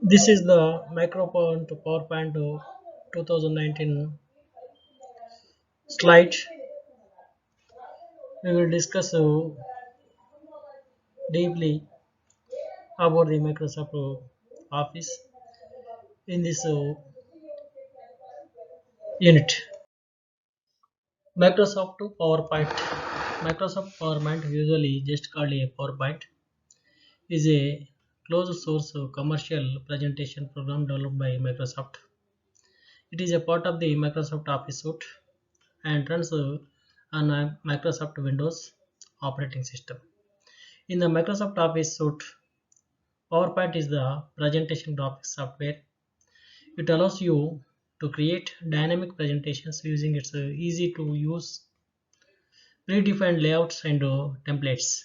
This is the Micropoint PowerPoint 2019 slide. We will discuss deeply about the Microsoft Office in this unit. Microsoft PowerPoint. Microsoft PowerPoint, usually just called a PowerPoint, is a closed source commercial presentation program developed by Microsoft. It is a part of the Microsoft Office suite and runs on a Microsoft Windows operating system. In the Microsoft Office suite, PowerPoint is the presentation graphics software. It allows you to create dynamic presentations using its easy to use predefined layouts and templates.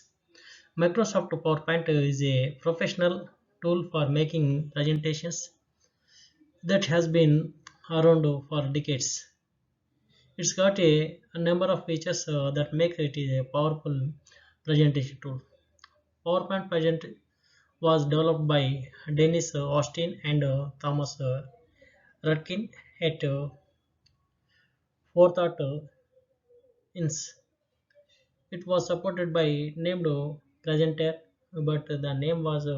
Microsoft PowerPoint is a professional tool for making presentations that has been around for decades. It's got a number of features that make it a powerful presentation tool. PowerPoint present was developed by Dennis Austin and Thomas Rudkin at Forethought Inc. It was supported by named presenter, but the name was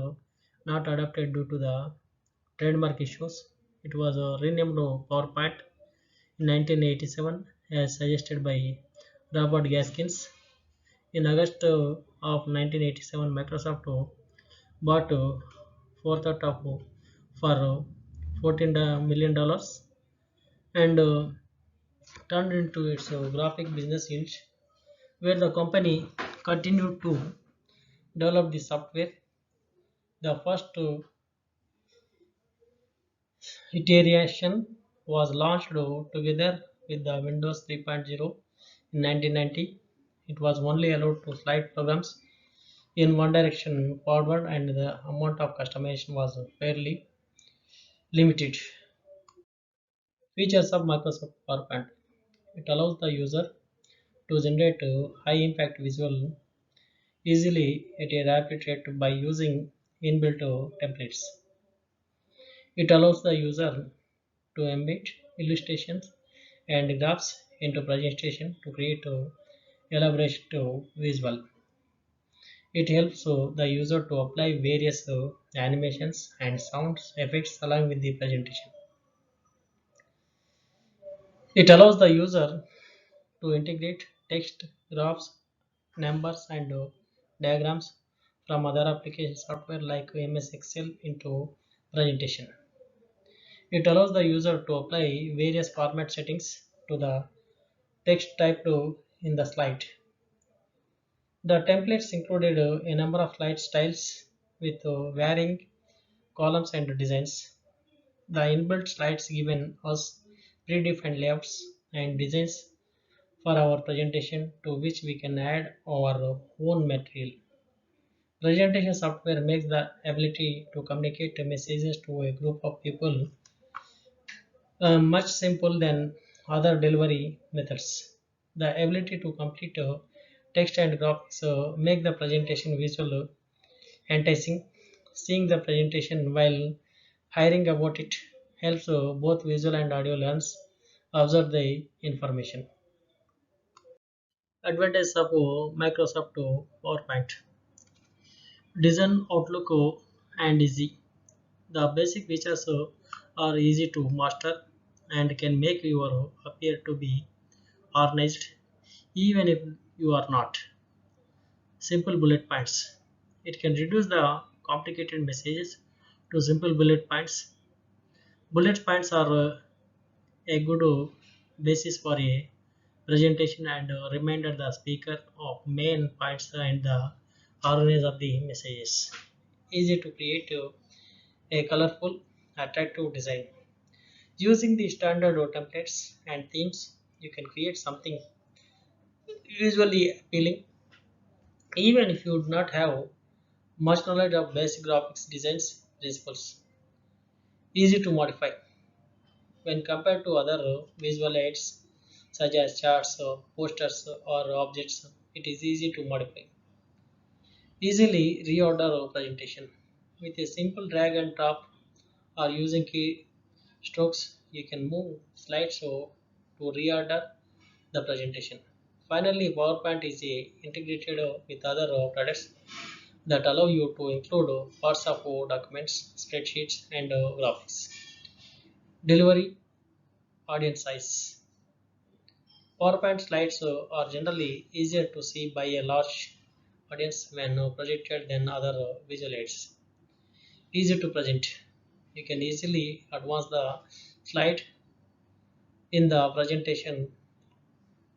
not adopted due to the trademark issues. It was renamed PowerPoint in 1987 as suggested by Robert Gaskins. In August of 1987, Microsoft bought Forethought for $14 million and turned into its graphic business unit, where the company continued to develop the software. The first iteration was launched together with the Windows 3.0 in 1990. It was only allowed to slide programs in one direction forward, and the amount of customization was fairly limited. Features of Microsoft PowerPoint. It allows the user to generate high impact visual easily at a rapid rate by using inbuilt templates. It allows the user to embed illustrations and graphs into presentation to create elaborate visual. It helps the user to apply various animations and sound effects along with the presentation. It allows the user to integrate text, graphs, numbers, and diagrams from other application software like MS Excel into presentation. It allows the user to apply various format settings to the text typed in the slide. The templates included a number of slide styles with varying columns and designs. The inbuilt slides given us predefined layouts and designs for our presentation to which we can add our own material. Presentation software makes the ability to communicate messages to a group of people much simple than other delivery methods. The ability to complete text and graphics make the presentation visual enticing. Seeing the presentation while hearing about it helps both visual and audio learners observe the information. Advantages of Microsoft PowerPoint. Design Outlook and easy. The basic features are easy to master and can make your appear to be organized even if you are not. Simple bullet points. It can reduce the complicated messages to simple bullet points. Bullet points are a good basis for a presentation and reminder the speaker of main points and the organize of the messages. Easy to create a colorful, attractive design. Using the standard templates and themes, you can create something visually appealing even if you do not have much knowledge of basic graphics designs principles. Easy to modify when compared to other visual aids such as charts, posters, or objects. It is easy to modify. Easily reorder a presentation. With a simple drag and drop or using key strokes, you can move slides so to reorder the presentation. Finally, PowerPoint is integrated with other products that allow you to include parts of documents, spreadsheets, and graphics. Delivery audience size. PowerPoint slides are generally easier to see by a large audience when projected than other visual aids. Easy to present. You can easily advance the slide in the presentation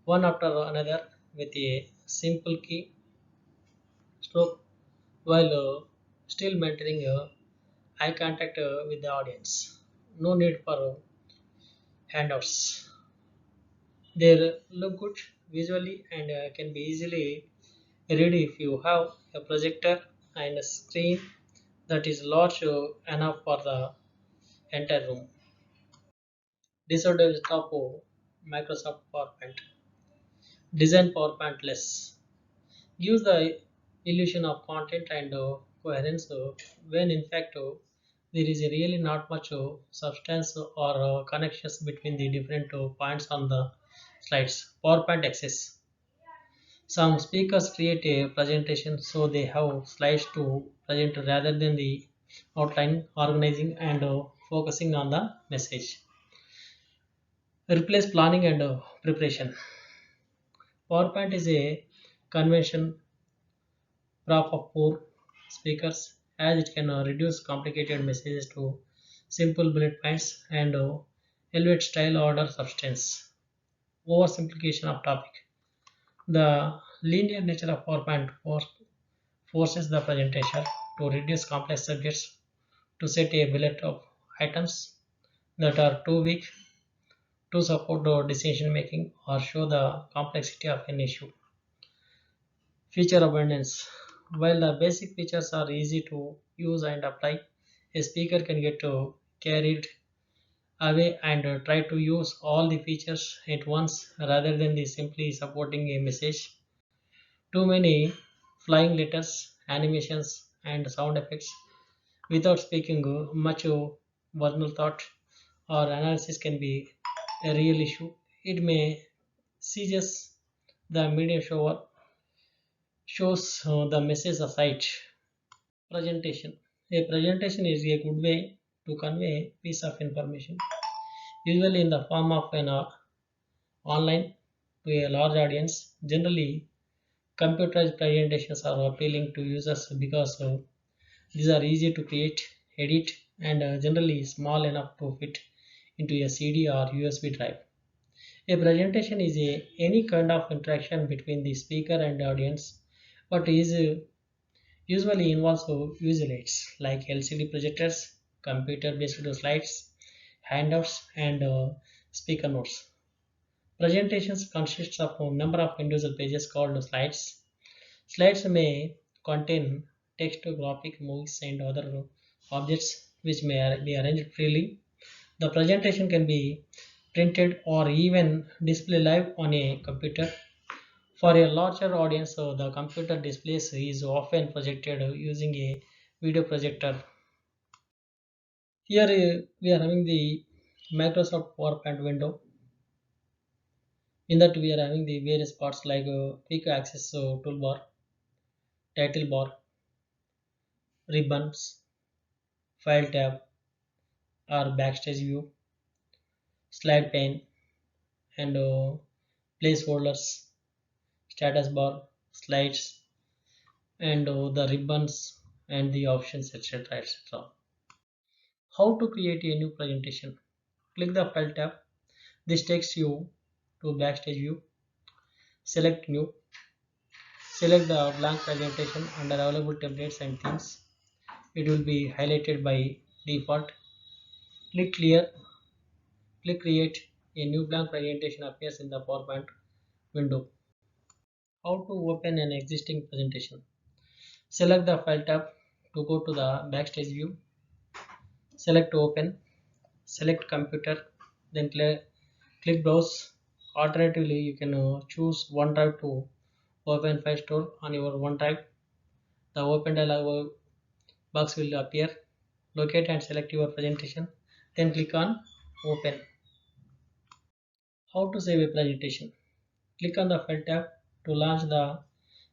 one after another with a simple key stroke while still maintaining eye contact with the audience. No need for handouts. They look good visually and can be easily read if you have a projector and a screen that is large enough for the entire room. Disadvantage of Microsoft PowerPoint. Design PowerPoint less. Gives the illusion of content and coherence when in fact there is really not much substance or connections between the different points on the slides. PowerPoint access. Some speakers create a presentation so they have slides to present rather than the outline, organizing and focusing on the message. Replace planning and preparation. PowerPoint is a convention prop of poor speakers as it can reduce complicated messages to simple bullet points and elevate style order substance. Oversimplification of topic. The linear nature of PowerPoint forces the presenter to reduce complex subjects to set a bullet of items that are too weak to support the decision making or show the complexity of an issue. Feature abundance. While the basic features are easy to use and apply, a speaker can get carried away and try to use all the features at once rather than the simply supporting a message. Too many flying letters, animations, and sound effects without speaking much personal thought or analysis can be a real issue. It may seize the media shows the message aside. Presentation. A presentation is a good way to convey a piece of information, usually in the form of an online to a large audience. Generally, computerized presentations are appealing to users because these are easy to create, edit, and generally small enough to fit into a CD or USB drive. A presentation is any kind of interaction between the speaker and the audience, but is usually involves visual aids like LCD projectors, computer-based slides, handouts, and speaker notes. Presentations consists of a number of individual pages called slides. Slides may contain text, graphic, movies, and other objects which may be arranged freely. The presentation can be printed or even displayed live on a computer. For a larger audience, the computer displays is often projected using a video projector. Here we are having the Microsoft PowerPoint window. In that we are having the various parts like quick access toolbar, title bar, ribbons, file tab, or backstage view, slide pane, and placeholders, status bar, slides, and the ribbons and the options, etc. etc. How to create a new presentation? Click the File tab. This takes you to Backstage view. Select New. Select the blank presentation under Available Templates and Themes. It will be highlighted by default. Click Clear. Click Create. A new blank presentation appears in the PowerPoint window. How to open an existing presentation? Select the File tab to go to the Backstage view. Select Open. Select Computer. Then click Browse. Alternatively, you can choose OneDrive to open file store on your OneDrive. The open dialog box will appear. Locate and select your presentation. Then click on Open. How to save a presentation? Click on the File tab to launch the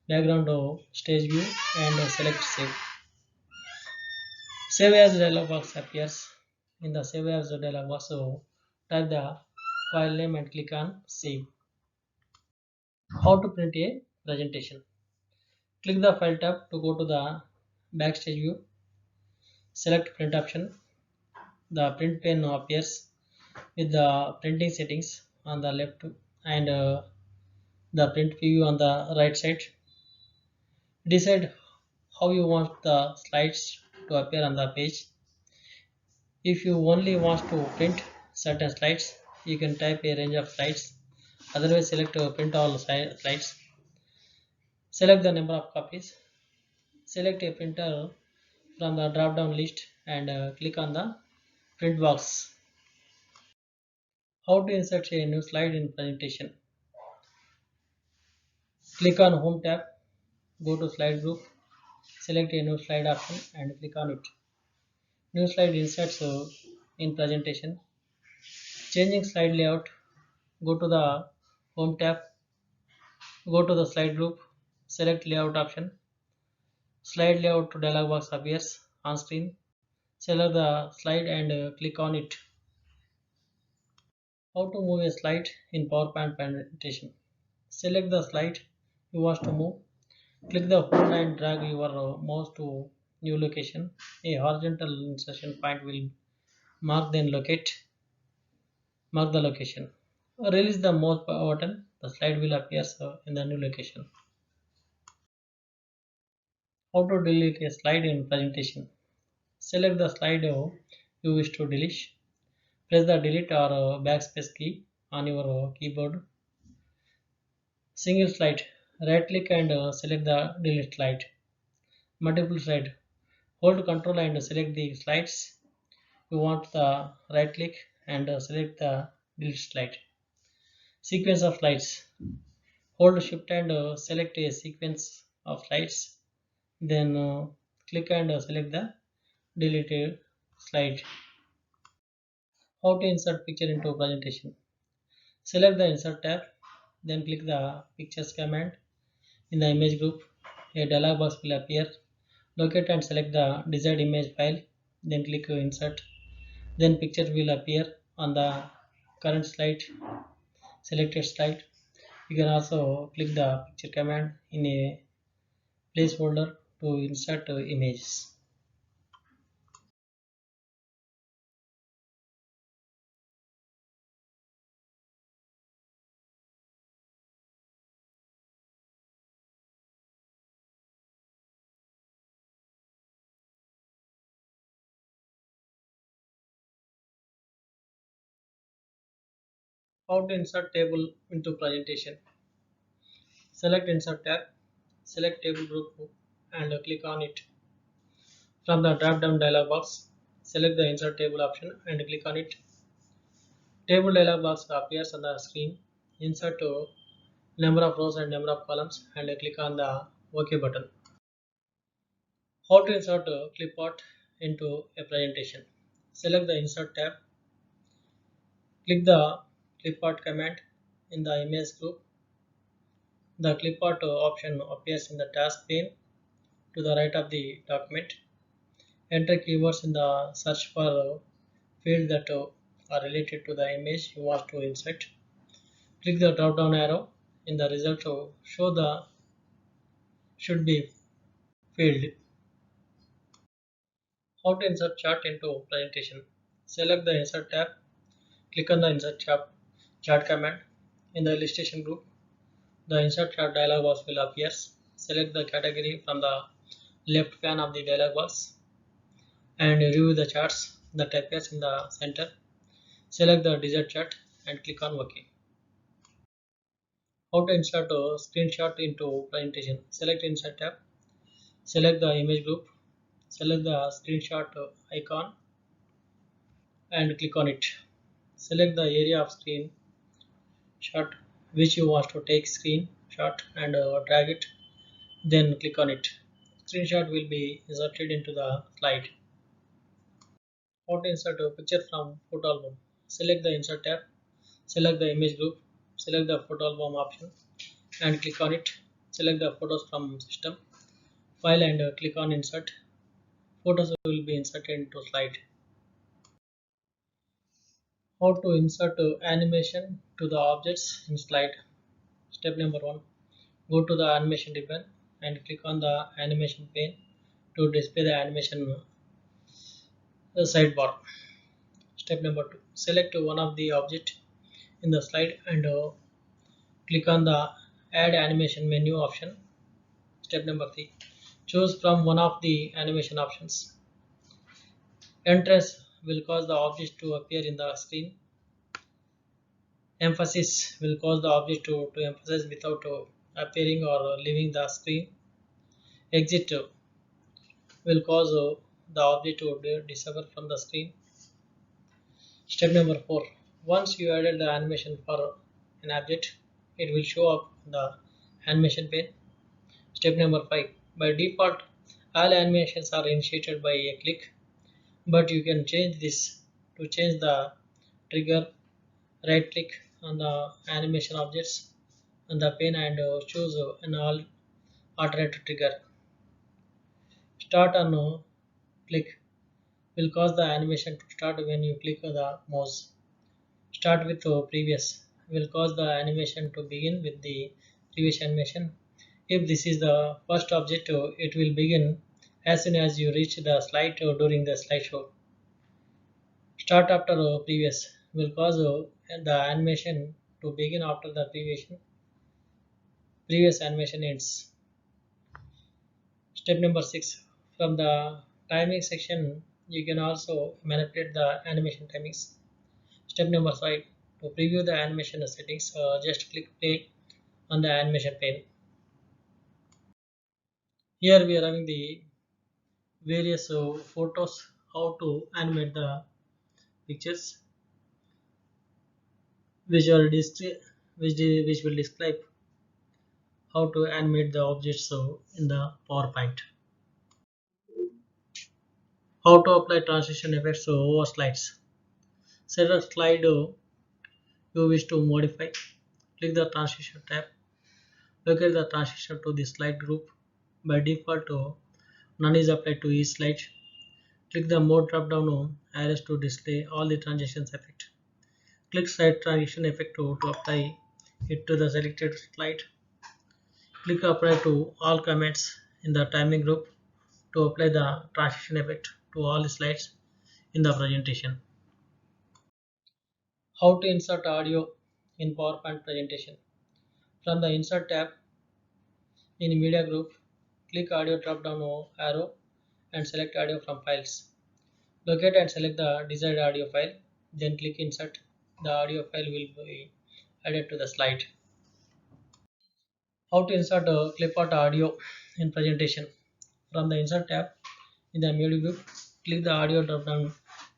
background stage view and select Save. Save as dialog box appears. In the Save as dialog box, type the file name and click on Save. How to print a presentation? Click the File tab to go to the Backstage view. Select Print option. The print pane appears with the printing settings on the left and the print view on the right side. Decide how you want the slides to appear on the page. If you only want to print certain slides, you can type a range of slides. Otherwise, select print all slides. Select the number of copies. Select a printer from the drop down list and click on the print box. How to insert a new slide in presentation? Click on Home tab, go to Slide group, select a new slide option and click on it. New slide inserts in presentation. Changing slide layout, go to the Home tab, go to the Slide group, select Layout option. Slide layout dialog box appears on screen. Select the slide and click on it. How to move a slide in PowerPoint presentation? Select the slide you want to move. Click the home and drag your mouse to new location. A horizontal insertion point will mark the location. Release the mouse button. The slide will appear in the new location. How to delete a slide in presentation? Select the slide you wish to delete. Press the delete or backspace key on your keyboard. Single slide. Right click and select the delete slide. Multiple slide. Hold Ctrl and select the slides. You want the right click and select the delete slide. Sequence of slides. Hold Shift and select a sequence of slides. Then click and select the deleted slide. How to insert picture into presentation? Select the Insert tab. Then click the Pictures command. In the image group, a dialog box will appear. Locate and select the desired image file. Then click Insert. Then picture will appear on the current slide, selected slide. You can also click the picture command in a placeholder to insert images. How to insert table into presentation? Select Insert tab, select Table group and click on it. From the drop down dialog box, select the Insert Table option and click on it. Table dialog box appears on the screen. Insert number of rows and number of columns and click on the OK button. How to insert a clipboard into a presentation? Select the Insert tab, click the clipboard command in the image group. The clipboard option appears in the task pane to the right of the document. Enter keywords in the search for field that are related to the image you want to insert. Click the drop down arrow in the result to show the should be field. How to insert chart into presentation? Select the Insert tab, click on the Insert chart command. In the illustration group, the Insert chart dialog box will appear. Select the category from the left pane of the dialog box and review the charts that appears in the center. Select the desired chart and click on OK. How to insert a screenshot into presentation? Select Insert tab, select the image group, select the screenshot icon and click on it. Select the area of screen shot which you want to take screenshot and drag it. Then click on it. screenshot will be inserted into the slide. How to insert a picture from photo album? Select the insert tab, select the image group, select the photo album option and click on it. Select the photos from system file and click on insert. Photos will be inserted into slide. How to insert animation to the objects in slide. Step number 1. Go to the animation ribbon and click on the animation pane to display the animation sidebar. Step number 2. Select one of the object in the slide and click on the add animation menu option. Step number 3. Choose from one of the animation options. Entrance will cause the object to appear in the screen. Emphasis will cause the object to emphasize without appearing or leaving the screen. Exit will cause the object to disappear from the screen. Step number 4. Once you added the animation for an object, it will show up the animation pane. Step number 5. By default, all animations are initiated by a click, but you can change this. To change the trigger, right click on the animation objects on the pane and choose an alternate trigger. Start on click will cause the animation to start when you click the mouse. Start with previous will cause the animation to begin with the previous animation. If this is the first object, it will begin as soon as you reach the slide during the slideshow. Start after previous will cause the animation to begin after the previous animation ends. Step number 6. From the timing section, you can also manipulate the animation timings. Step number 5. To preview the animation settings, just click play on the animation pane. Here we are having the various photos, how to animate the pictures, which are which will describe how to animate the objects in the PowerPoint. How to apply transition effects over slides. Select slide you wish to modify. Click the transition tab. Locate the transition to the slide group. By default, none is applied to each slide. Click the mode drop down arrows to display all the transitions effect. Click slide transition effect to apply it to the selected slide. Click apply to all comments in the timing group to apply the transition effect to all slides in the presentation. How to insert audio in PowerPoint presentation. From the insert tab in media group, click audio drop down arrow and select audio from files. Locate and select the desired audio file, then click insert. The audio file will be added to the slide. How to insert clip art audio in presentation. From the insert tab in the media group, click the audio drop down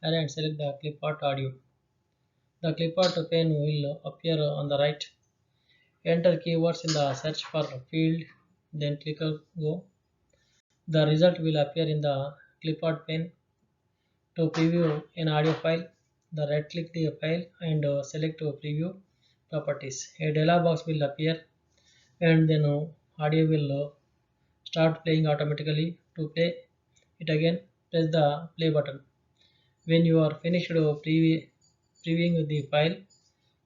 arrow and select the clip art audio. The clip art pane will appear on the right. Enter keywords in the search for field, then click go. The result will appear in the clip art pane. To preview an audio file, right click the file and select preview properties. A dialog box will appear and then audio will start playing automatically. To play it again, press the play button. When you are finished previewing the file,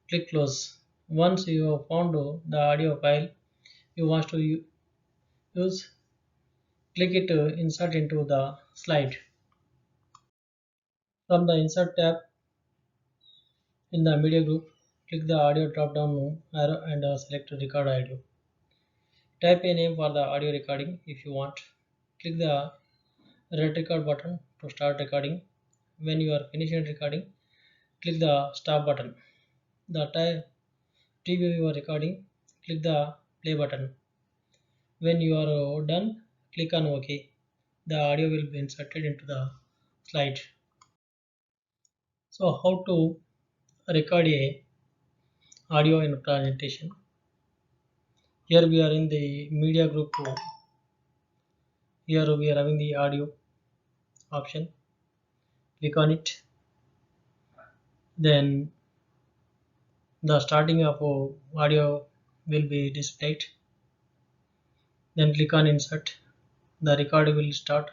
click close. Once you have found the audio file you want to use, click it insert into the slide. From the insert tab in the media group, click the audio drop down arrow and select record audio. Type a name for the audio recording if you want. Click the red record button to start recording. When you are finished recording, click the stop button. The preview your recording, click the play button. When you are done, click on OK. The audio will be inserted into the slide. So how to record a audio in a presentation. Here we are in the media group Here we are having the audio option. Click on it. Then the starting of audio will be displayed. Then click on insert. The recording will start.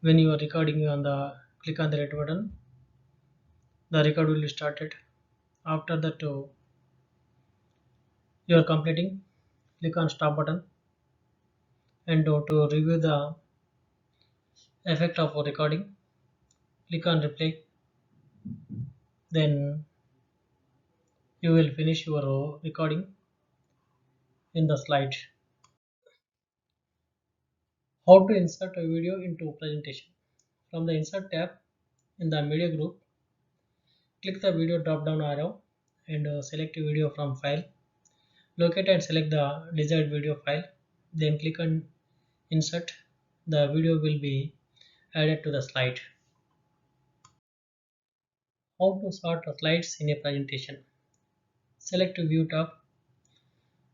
When you are recording on the click on the red button, the record will be started. After that, you are completing. Click on stop button, and to review the effect of recording, click on replay. Then you will finish your recording in the slide. How to insert a video into presentation. From the insert tab in the media group, click the video drop down arrow and select a video from file. Locate and select the desired video file. Then click on insert. The video will be added to the slide. How to sort slides in a presentation. Select view tab.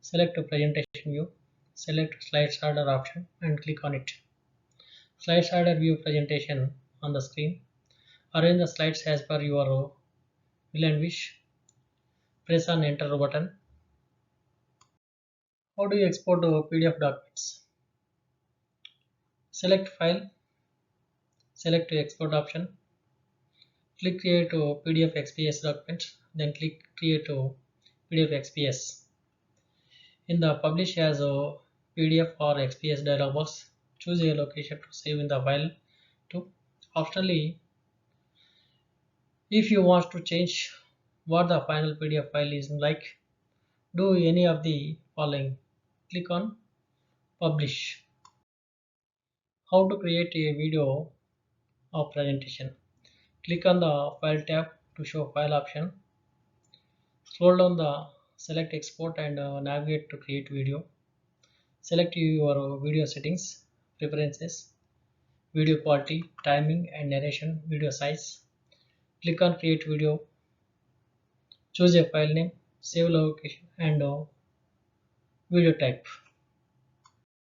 Select presentation view. Select slide sorter option and click on it. Slide sorter view presentation on the screen. Arrange the slides as per your will and wish. Press on enter button. How do you export PDF documents? Select file. Select export option. Click create PDF XPS document. Then click create PDF XPS. In the publish as a PDF or XPS dialog box, choose a location to save in the file to. Optionally, if you want to change what the final PDF file is like, do any of the following. Click on publish. How to create a video of presentation. Click on the file tab to show file option. Scroll down the select export and navigate to create video. Select your video settings, preferences, video quality, timing and narration, video size. Click on create video. Choose a file name, save location and video type.